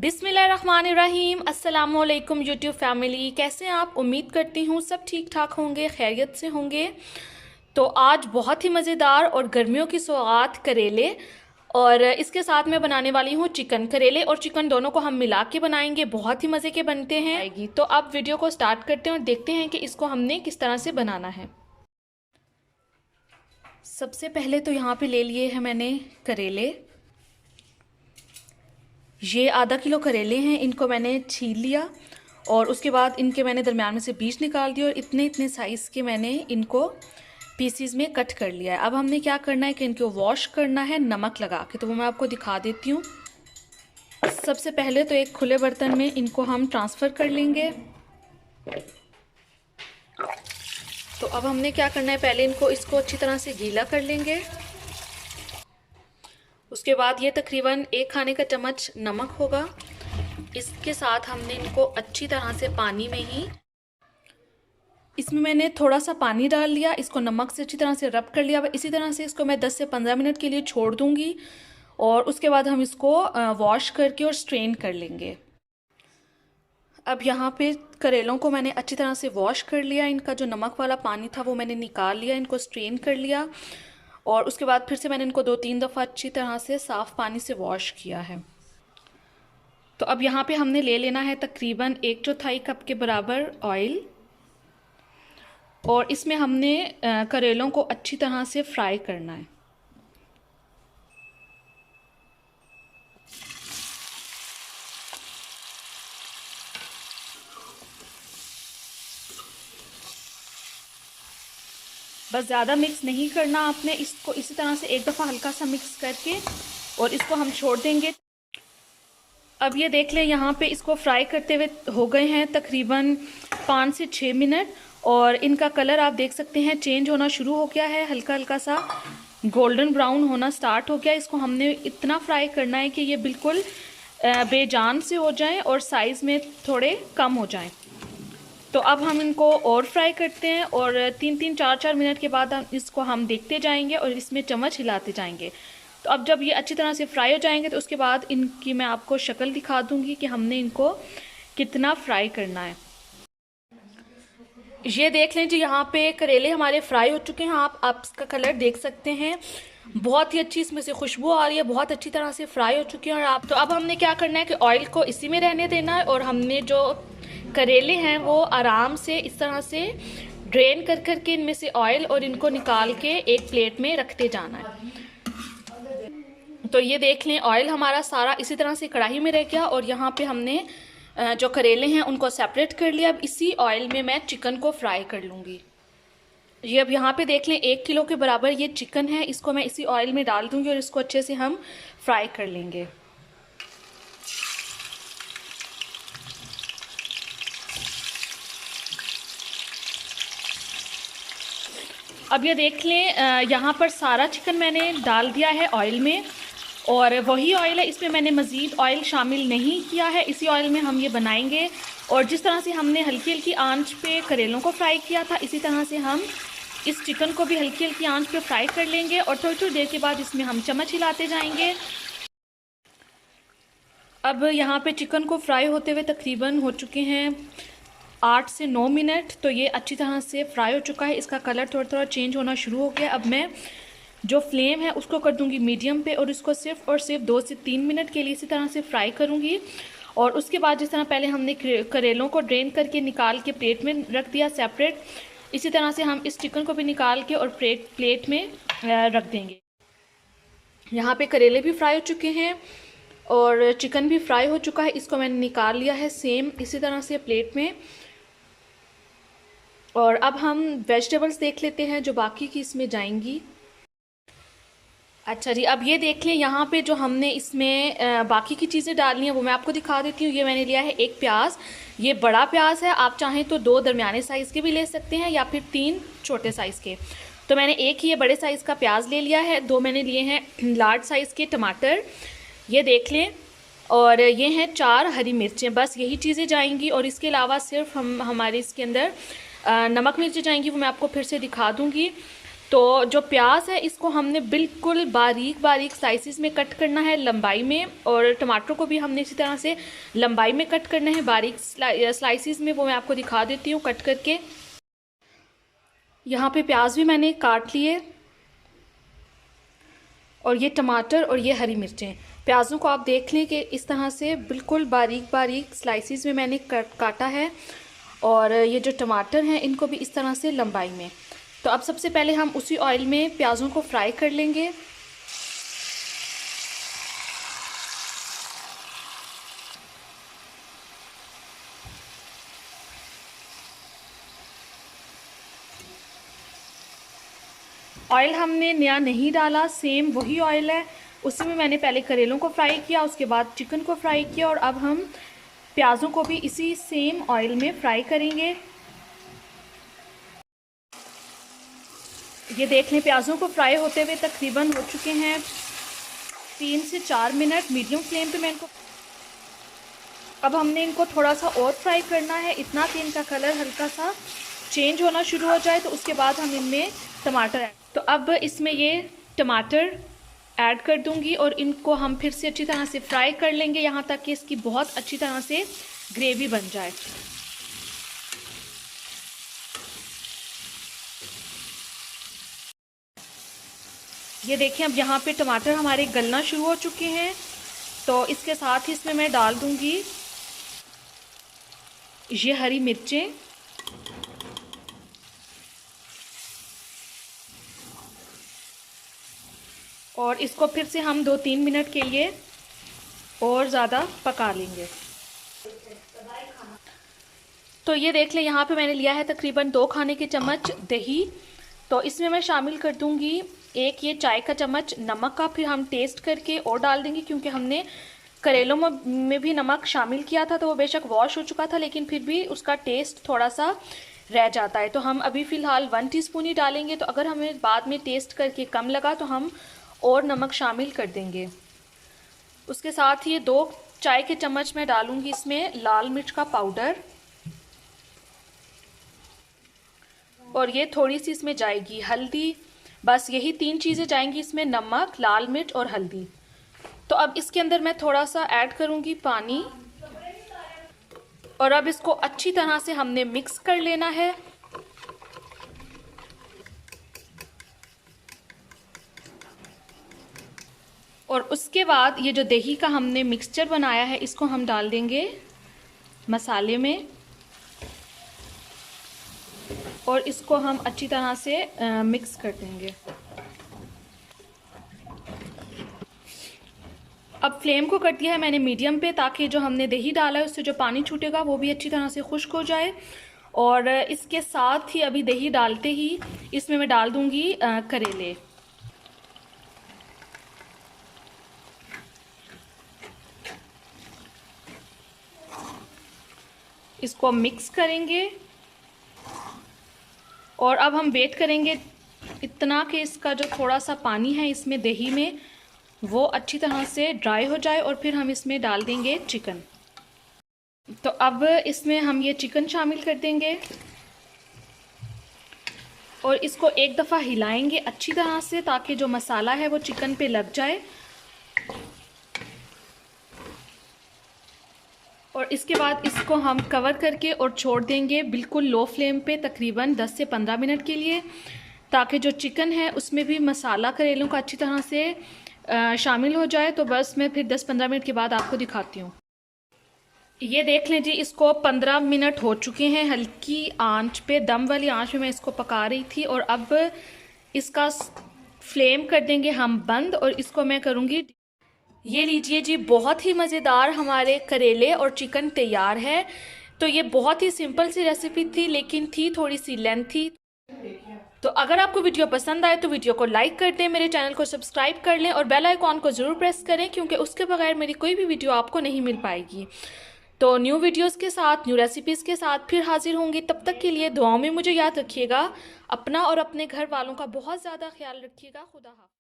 बिस्मिल्लाहिर्रहमानिर्रहीम। अस्सलाम वालेकुम यूट्यूब फैमिली, कैसे हैं आप? उम्मीद करती हूँ सब ठीक ठाक होंगे, खैरियत से होंगे। तो आज बहुत ही मज़ेदार और गर्मियों की सौगात करेले, और इसके साथ मैं बनाने वाली हूँ चिकन। करेले और चिकन दोनों को हम मिला के बनाएंगे, बहुत ही मज़े के बनते हैं आएगी। तो अब वीडियो को स्टार्ट करते हैं और देखते हैं कि इसको हमने किस तरह से बनाना है। सबसे पहले तो यहाँ पे ले लिए हैं मैंने करेले। ये आधा किलो करेले हैं, इनको मैंने छील लिया और उसके बाद इनके मैंने दरम्यान में से बीज निकाल दिया और इतने इतने साइज़ के मैंने इनको पीसीज में कट कर लिया है। अब हमने क्या करना है कि इनको वॉश करना है नमक लगा के, तो वो मैं आपको दिखा देती हूँ। सबसे पहले तो एक खुले बर्तन में इनको हम ट्रांसफ़र कर लेंगे। तो अब हमने क्या करना है, पहले इसको अच्छी तरह से गीला कर लेंगे। उसके बाद ये तकरीबन 1 खाने का चम्मच नमक होगा। इसके साथ हमने इनको अच्छी तरह से पानी में ही, इसमें मैंने थोड़ा सा पानी डाल लिया, इसको नमक से अच्छी तरह से रब कर लिया। अब इसी तरह से इसको मैं 10 से 15 मिनट के लिए छोड़ दूंगी और उसके बाद हम इसको वॉश करके और स्ट्रेन कर लेंगे। अब यहाँ पे करेलों को मैंने अच्छी तरह से वॉश कर लिया, इनका जो नमक वाला पानी था वो मैंने निकाल लिया, इनको स्ट्रेन कर लिया और उसके बाद फिर से मैंने इनको 2-3 दफ़ा अच्छी तरह से साफ़ पानी से वॉश किया है। तो अब यहाँ पे हमने ले लेना है तकरीबन 1/4 कप के बराबर ऑयल और इसमें हमने करेलों को अच्छी तरह से फ्राई करना है। बस ज़्यादा मिक्स नहीं करना आपने, इसको इसी तरह से एक दफ़ा हल्का सा मिक्स करके और इसको हम छोड़ देंगे। अब ये देख लें, यहाँ पे इसको फ्राई करते हुए हो गए हैं तकरीबन 5 से 6 मिनट और इनका कलर आप देख सकते हैं चेंज होना शुरू हो गया है, हल्का हल्का सा गोल्डन ब्राउन होना स्टार्ट हो गया। इसको हमने इतना फ्राई करना है कि ये बिल्कुल बेजान से हो जाएं और साइज़ में थोड़े कम हो जाएं। तो अब हम इनको और फ्राई करते हैं और 3-3, 4-4 मिनट के बाद इसको हम देखते जाएंगे और इसमें चम्मच हिलाते जाएंगे। तो अब जब ये अच्छी तरह से फ्राई हो जाएंगे तो उसके बाद इनकी मैं आपको शक्ल दिखा दूंगी कि हमने इनको कितना फ्राई करना है। ये देख लें जी, यहाँ पे करेले हमारे फ्राई हो चुके हैं। आप इसका कलर देख सकते हैं, बहुत ही अच्छी इसमें से खुशबू आ रही है, बहुत अच्छी तरह से फ्राई हो चुके हैं। और आप तो अब हमने क्या करना है कि ऑयल को इसी में रहने देना है और हमने जो करेले हैं वो आराम से इस तरह से ड्रेन कर करके इनमें से ऑयल और इनको निकाल के एक प्लेट में रखते जाना है। तो ये देख लें, ऑयल हमारा सारा इसी तरह से कढ़ाई में रह गया और यहाँ पे हमने जो करेले हैं उनको सेपरेट कर लिया। अब इसी ऑयल में मैं चिकन को फ्राई कर लूँगी। ये अब यहाँ पे देख लें 1 किलो के बराबर ये चिकन है, इसको मैं इसी ऑयल में डाल दूँगी और इसको अच्छे से हम फ्राई कर लेंगे। अब ये देख लें, यहाँ पर सारा चिकन मैंने डाल दिया है ऑयल में और वही ऑयल है, इसमें मैंने मज़ीद ऑयल शामिल नहीं किया है। इसी ऑयल में हम ये बनाएंगे और जिस तरह से हमने हल्की हल्की आंच पे करेलों को फ्राई किया था, इसी तरह से हम इस चिकन को भी हल्की हल्की आंच पे फ्राई कर लेंगे और थोड़ी थोड़ी देर के बाद इसमें हम चम्मच हिलाते जाएंगे। अब यहाँ पे चिकन को फ्राई होते हुए तकरीबन हो चुके हैं 8 से 9 मिनट। तो ये अच्छी तरह से फ्राई हो चुका है, इसका कलर थोड़ा थोड़ा चेंज होना शुरू हो गया। अब मैं जो फ्लेम है उसको कर दूंगी मीडियम पे और इसको सिर्फ और सिर्फ 2 से 3 मिनट के लिए इसी तरह से फ्राई करूंगी। और उसके बाद जिस तरह पहले हमने करेलों को ड्रेन करके निकाल के प्लेट में रख दिया सेपरेट, इसी तरह से हम इस चिकन को भी निकाल के और प्लेट में रख देंगे। यहाँ पे करेले भी फ्राई हो चुके हैं और चिकन भी फ्राई हो चुका है, इसको मैंने निकाल लिया है सेम इसी तरह से प्लेट में। और अब हम वेजिटेबल्स देख लेते हैं जो बाकी की इसमें जाएंगी। अच्छा जी, अब ये देख लें, यहाँ पे जो हमने इसमें बाकी की चीज़ें डालनी है वो मैं आपको दिखा देती हूँ। ये मैंने लिया है 1 प्याज, ये बड़ा प्याज है, आप चाहें तो 2 दरमियाने साइज़ के भी ले सकते हैं या फिर 3 छोटे साइज़ के। तो मैंने एक ही ये बड़े साइज़ का प्याज ले लिया है। 2 मैंने लिए हैं लार्ज साइज़ के टमाटर, ये देख लें, और ये हैं 4 हरी मिर्चें। बस यही चीज़ें जाएंगी और इसके अलावा सिर्फ हमारे इसके अंदर नमक मिर्चें जाएंगी, वो मैं आपको फिर से दिखा दूँगी। तो जो प्याज है इसको हमने बिल्कुल बारीक बारीक स्लाइसिस में कट करना है लंबाई में, और टमाटर को भी हमने इसी तरह से लंबाई में कट करना है बारीक स्लाइसिस में। वो मैं आपको दिखा देती हूँ कट करके। यहाँ पे प्याज भी मैंने काट लिए, और ये टमाटर और ये हरी मिर्चें। प्याज़ों को आप देख लें कि इस तरह से बिल्कुल बारीक बारीक स्लाइसिस में मैंने काटा है, और ये जो टमाटर हैं इनको भी इस तरह से लंबाई में। तो अब सबसे पहले हम उसी ऑयल में प्याज़ों को फ्राई कर लेंगे। ऑयल हमने नया नहीं डाला, सेम वही ऑयल है, उसी में मैंने पहले करेलों को फ्राई किया, उसके बाद चिकन को फ्राई किया, और अब हम प्याज़ों को भी इसी सेम ऑयल में फ्राई करेंगे। ये देख लें प्याज़ों को फ्राई होते हुए तकरीबन हो चुके हैं 3 से 4 मिनट मीडियम फ्लेम पे मैं इनको। अब हमने इनको थोड़ा सा और फ्राई करना है, इतना कि इनका कलर हल्का सा चेंज होना शुरू हो जाए, तो उसके बाद हम इनमें टमाटर तो अब इसमें ये टमाटर ऐड कर दूंगी, और इनको हम फिर से अच्छी तरह से फ्राई कर लेंगे यहाँ तक कि इसकी बहुत अच्छी तरह से ग्रेवी बन जाए। ये देखिए अब यहाँ पे टमाटर हमारे गलना शुरू हो चुके हैं, तो इसके साथ ही इसमें मैं डाल दूंगी ये हरी मिर्चें, और इसको फिर से हम 2-3 मिनट के लिए और ज़्यादा पका लेंगे। तो ये देख लें यहाँ पे मैंने लिया है तकरीबन 2 खाने के चम्मच दही, तो इसमें मैं शामिल कर दूंगी 1 ये चाय का चम्मच नमक का, फिर हम टेस्ट करके और डाल देंगे, क्योंकि हमने करेलों में भी नमक शामिल किया था, तो वो बेशक वॉश हो चुका था लेकिन फिर भी उसका टेस्ट थोड़ा सा रह जाता है। तो हम अभी फ़िलहाल 1 टीस्पून ही डालेंगे, तो अगर हमें बाद में टेस्ट करके कम लगा तो हम और नमक शामिल कर देंगे। उसके साथ ही 2 चाय के चम्मच मैं डालूंगी इसमें लाल मिर्च का पाउडर, और ये थोड़ी सी इसमें जाएगी हल्दी। बस यही 3 चीज़ें जाएंगी इसमें, नमक, लाल मिर्च और हल्दी। तो अब इसके अंदर मैं थोड़ा सा ऐड करूंगी पानी, और अब इसको अच्छी तरह से हमने मिक्स कर लेना है। और उसके बाद ये जो दही का हमने मिक्सचर बनाया है इसको हम डाल देंगे मसाले में, और इसको हम अच्छी तरह से मिक्स कर देंगे। अब फ्लेम को कर दिया है मैंने मीडियम पे, ताकि जो हमने दही डाला है उससे जो पानी छूटेगा वो भी अच्छी तरह से खुश्क हो जाए। और इसके साथ ही अभी दही डालते ही इसमें मैं डाल दूंगी करेले। इसको मिक्स करेंगे, और अब हम वेट करेंगे इतना कि इसका जो थोड़ा सा पानी है इसमें दही में वो अच्छी तरह से ड्राई हो जाए, और फिर हम इसमें डाल देंगे चिकन। तो अब इसमें हम ये चिकन शामिल कर देंगे, और इसको एक दफ़ा हिलाएंगे अच्छी तरह से, ताकि जो मसाला है वो चिकन पे लग जाए। और इसके बाद इसको हम कवर करके और छोड़ देंगे बिल्कुल लो फ्लेम पे तकरीबन 10 से 15 मिनट के लिए, ताकि जो चिकन है उसमें भी मसाला करेलों का अच्छी तरह से शामिल हो जाए। तो बस मैं फिर 10-15 मिनट के बाद आपको दिखाती हूँ। ये देख लें जी, इसको 15 मिनट हो चुके हैं, हल्की आंच पे, दम वाली आंच पे मैं इसको पका रही थी। और अब इसका फ्लेम कर देंगे हम बंद, और इसको मैं करूँगी। ये लीजिए जी, बहुत ही मज़ेदार हमारे करेले और चिकन तैयार है। तो ये बहुत ही सिंपल सी रेसिपी थी, लेकिन थी थोड़ी सी लेंथी। तो अगर आपको वीडियो पसंद आए तो वीडियो को लाइक कर दें, मेरे चैनल को सब्सक्राइब कर लें, और बेल आइकॉन को ज़रूर प्रेस करें, क्योंकि उसके बगैर मेरी कोई भी वीडियो आपको नहीं मिल पाएगी। तो न्यू वीडियोस के साथ, न्यू रेसिपीज़ के साथ फिर हाजिर होंगी। तब तक के लिए दुआओं में मुझे याद रखिएगा। अपना और अपने घर वालों का बहुत ज़्यादा ख्याल रखिएगा। खुदा हाफ़िज़।